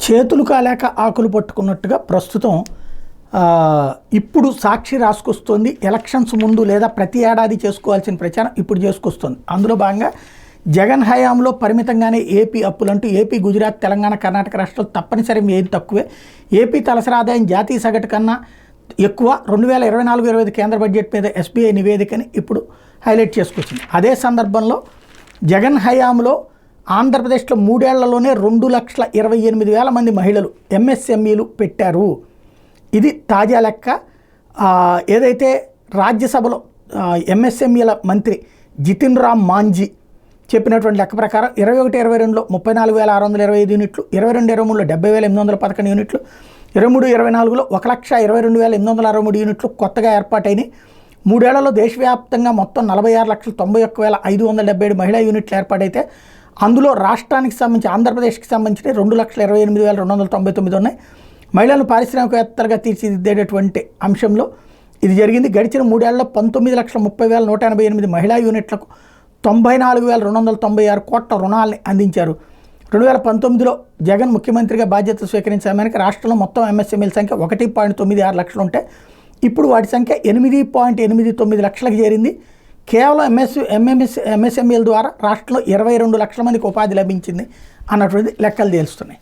చేతులు కాలేక ఆకులు పట్టుకున్నట్టుగా ప్రస్తుతం ఇప్పుడు సాక్షి రాసుకొస్తుంది. ఎలక్షన్స్ ముందు లేదా ప్రతి ఏడాది చేసుకోవాల్సిన ప్రచారం ఇప్పుడు చేసుకొస్తుంది. అందులో భాగంగా జగన్ హయాంలో పరిమితంగానే ఏపీ అప్పులంటూ ఏపీ, గుజరాత్, తెలంగాణ, కర్ణాటక రాష్ట్రాలు తప్పనిసరి ఏది తక్కువే. ఏపీ తలసరి ఆదాయం జాతీయ సగటు కన్నా ఎక్కువ. 2024-25 కేంద్ర బడ్జెట్ మీద ఎస్బీఐ నివేదికని ఇప్పుడు హైలైట్ చేసుకొచ్చింది. అదే సందర్భంలో జగన్ హయాంలో ఆంధ్రప్రదేశ్లో 3 ఏళ్లలోనే 2,28,000 మంది మహిళలు ఎంఎస్ఎంఈలు పెట్టారు. ఇది తాజా లెక్క. ఏదైతే రాజ్యసభలో ఎంఎస్ఎంఈల మంత్రి జితిన్ రామ్ మాంజీ చెప్పినటువంటి లెక్క ప్రకారం 21-22లో 34,625 యూనిట్లు, 22-23లో 70,811 యూనిట్లు, 23-24లో 1,22,863 యూనిట్లు కొత్తగా ఏర్పాటైనవి. 3 ఏళ్లలో దేశవ్యాప్తంగా మొత్తం 46,91,577 మహిళా యూనిట్లు ఏర్పాటైతే అందులో రాష్ట్రానికి సంబంధించి ఆంధ్రప్రదేశ్కి సంబంధించి 2,28,299 ఉన్నాయి. మహిళలను పారిశ్రామికవేత్తలుగా తీర్చిదిద్దేటటువంటి అంశంలో ఇది జరిగింది. గడిచిన 3 ఏళ్లలో 19,30,188 మహిళా యూనిట్లకు 94,296 కోట్ల రుణాలని అందించారు. 2019లో జగన్ ముఖ్యమంత్రిగా బాధ్యతలు స్వీకరించిన సమయానికి రాష్ట్రంలో మొత్తం ఎంఎస్ఎంఈల సంఖ్య 1.96 లక్షలు ఉంటే ఇప్పుడు వాటి సంఖ్య 8.89 లక్షలకు చేరింది. కేవలం ఎంఎస్ఎంఈల ద్వారా రాష్ట్రంలో 22 లక్షల మందికి ఉపాధి లభించింది అన్నటువంటిది లెక్కలు తేలుస్తున్నాయి.